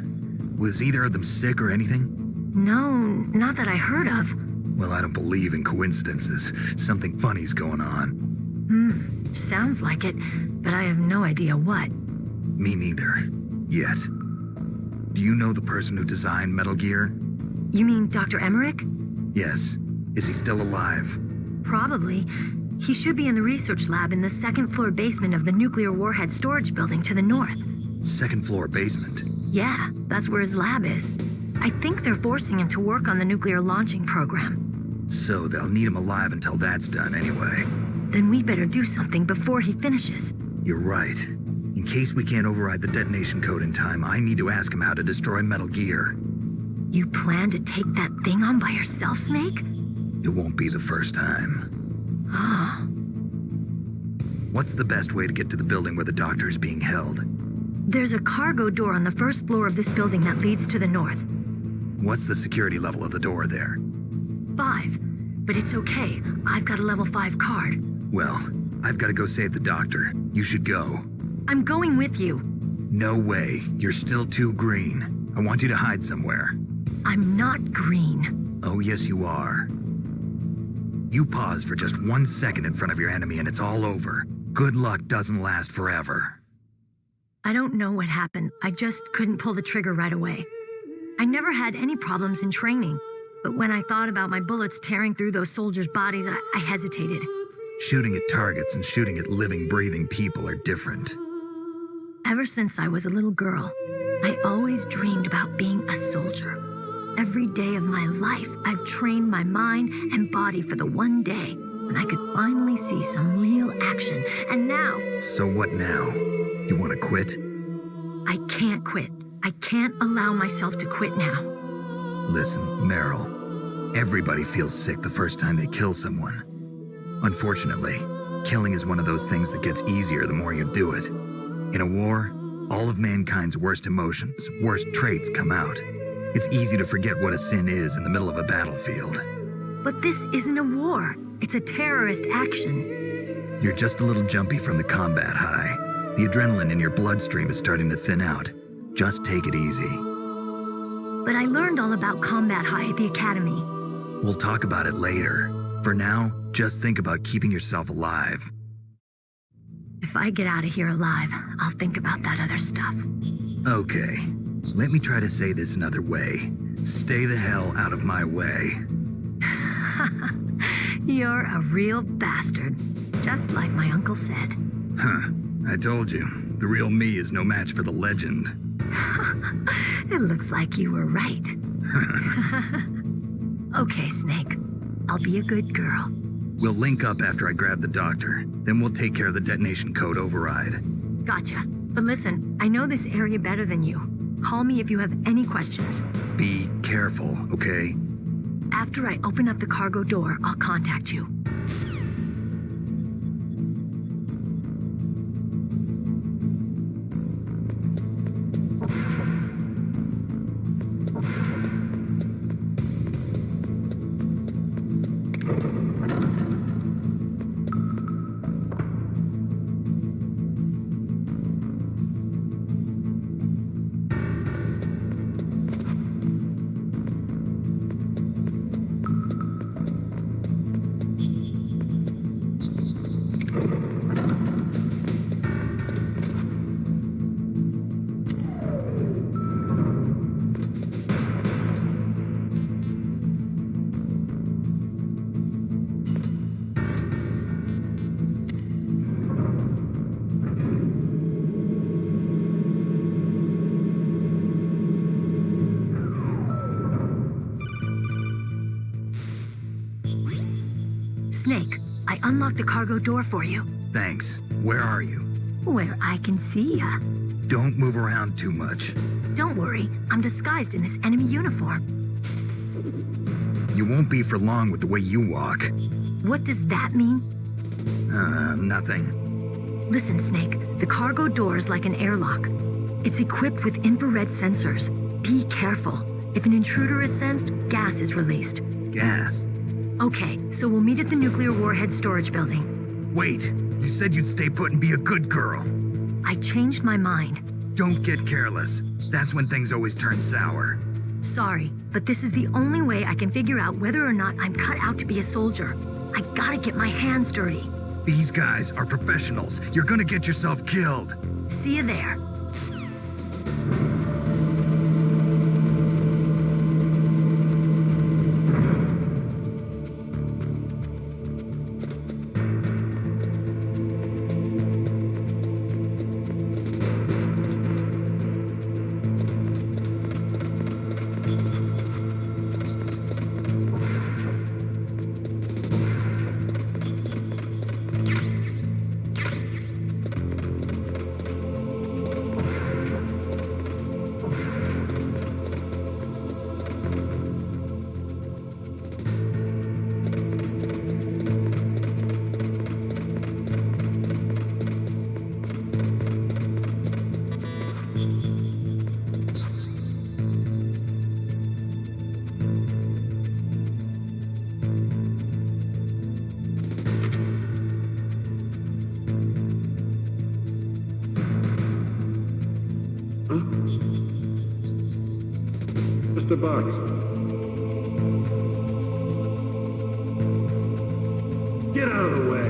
Was either of them sick or anything? No, not that I heard of. Well, I don't believe in coincidences. Something funny's going on. Sounds like it, but I have no idea what. Me neither. Yet. Do you know the person who designed Metal Gear? You mean Dr. Emmerich? Yes. Is he still alive? Probably. He should be in the research lab in the second-floor basement of the nuclear warhead storage building to the north. Second-floor basement? Yeah, that's where his lab is. I think they're forcing him to work on the nuclear launching program. So they'll need him alive until that's done anyway. Then we better do something before he finishes. You're right. In case we can't override the detonation code in time, I need to ask him how to destroy Metal Gear. You plan to take that thing on by yourself, Snake? It won't be the first time. What's the best way to get to the building where the doctor is being held? There's a cargo door on the first floor of this building that leads to the north. What's the security level of the door there? 5. But it's okay. I've got a level 5 card. Well, I've got to go save the doctor. You should go. I'm going with you. No way. You're still too green. I want you to hide somewhere. I'm not green. Oh, yes, you are. You pause for just 1 second in front of your enemy and it's all over. Good luck doesn't last forever. I don't know what happened. I just couldn't pull the trigger right away. I never had any problems in training, but when I thought about my bullets tearing through those soldiers' bodies, I hesitated. Shooting at targets and shooting at living, breathing people are different. Ever since I was a little girl, I always dreamed about being a soldier. Every day of my life, I've trained my mind and body for the one day when I could finally see some real action, and now... So what now? You want to quit? I can't quit. I can't allow myself to quit now. Listen, Meryl, everybody feels sick the first time they kill someone. Unfortunately, killing is one of those things that gets easier the more you do it. In a war, all of mankind's worst emotions, worst traits come out. It's easy to forget what a sin is in the middle of a battlefield. But this isn't a war. It's a terrorist action. You're just a little jumpy from the combat high. The adrenaline in your bloodstream is starting to thin out. Just take it easy. But I learned all about combat high at the academy. We'll talk about it later. For now, just think about keeping yourself alive. If I get out of here alive, I'll think about that other stuff. Okay. Let me try to say this another way. Stay the hell out of my way. You're a real bastard, just like my uncle said. Huh. I told you, the real me is no match for the legend. It looks like you were right. Okay, Snake. I'll be a good girl. We'll link up after I grab the doctor. Then we'll take care of the detonation code override. Gotcha. But listen, I know this area better than you. Call me if you have any questions. Be careful, okay? After I open up the cargo door, I'll contact you. Snake, I unlocked the cargo door for you. Thanks. Where are you? Where I can see ya. Don't move around too much. Don't worry, I'm disguised in this enemy uniform. You won't be for long with the way you walk. What does that mean? Nothing. Listen, Snake, the cargo door is like an airlock. It's equipped with infrared sensors. Be careful. If an intruder is sensed, gas is released. Gas? Okay, so we'll meet at the nuclear warhead storage building. Wait, you said you'd stay put and be a good girl. I changed my mind. Don't get careless. That's when things always turn sour. Sorry, but this is the only way I can figure out whether or not I'm cut out to be a soldier. I gotta get my hands dirty. These guys are professionals. You're gonna get yourself killed. See you there. Mr. Box. Get out of the way.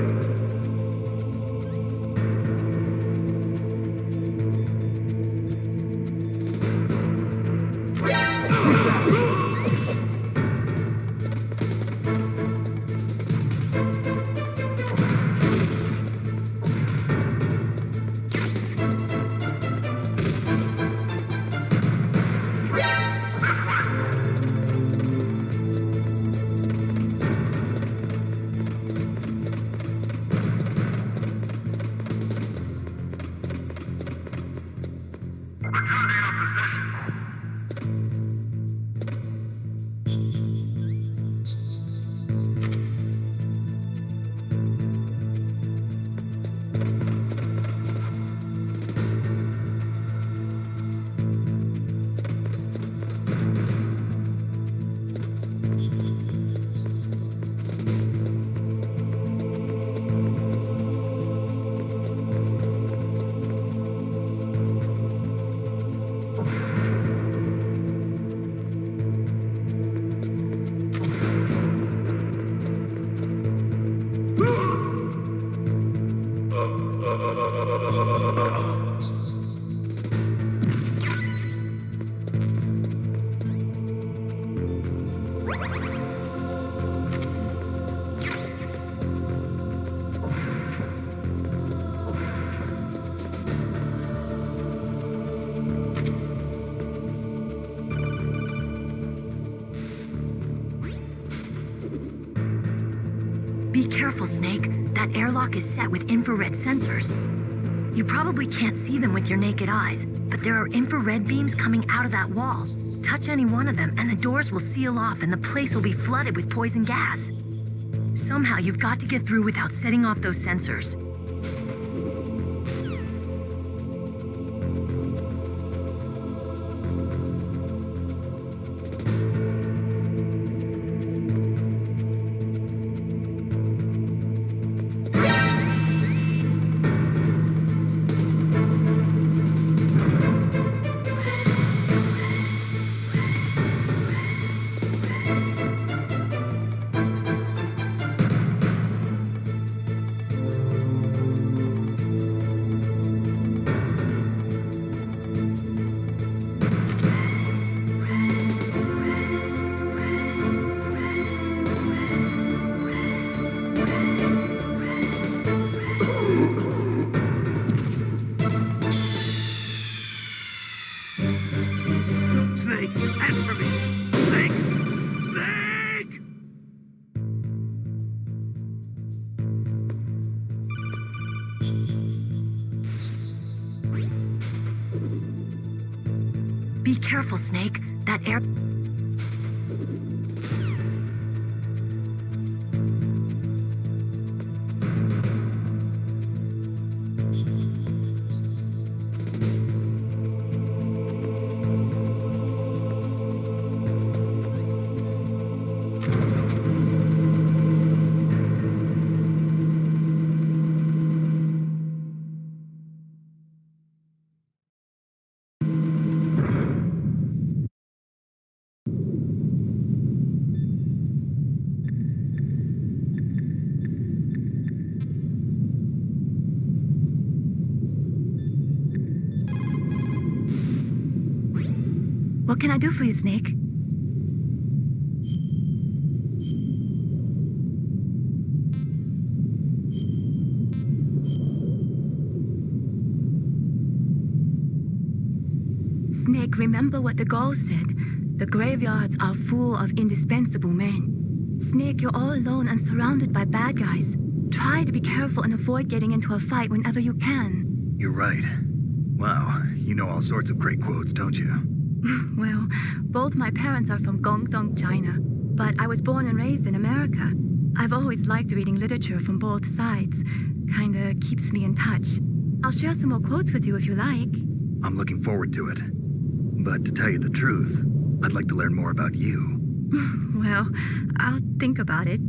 Be careful, Snake. That airlock is set with infrared sensors. You probably can't see them with your naked eyes, but there are infrared beams coming out of that wall. Touch any one of them, and the doors will seal off and the place will be flooded with poison gas. Somehow you've got to get through without setting off those sensors. Be careful, Snake. That air... What can I do for you, Snake? Snake, remember what the Gaul said. The graveyards are full of indispensable men. Snake, you're all alone and surrounded by bad guys. Try to be careful and avoid getting into a fight whenever you can. You're right. Wow, you know all sorts of great quotes, don't you? Well, both my parents are from Guangdong, China, but I was born and raised in America. I've always liked reading literature from both sides. Kinda keeps me in touch. I'll share some more quotes with you if you like. I'm looking forward to it. But to tell you the truth, I'd like to learn more about you. Well, I'll think about it.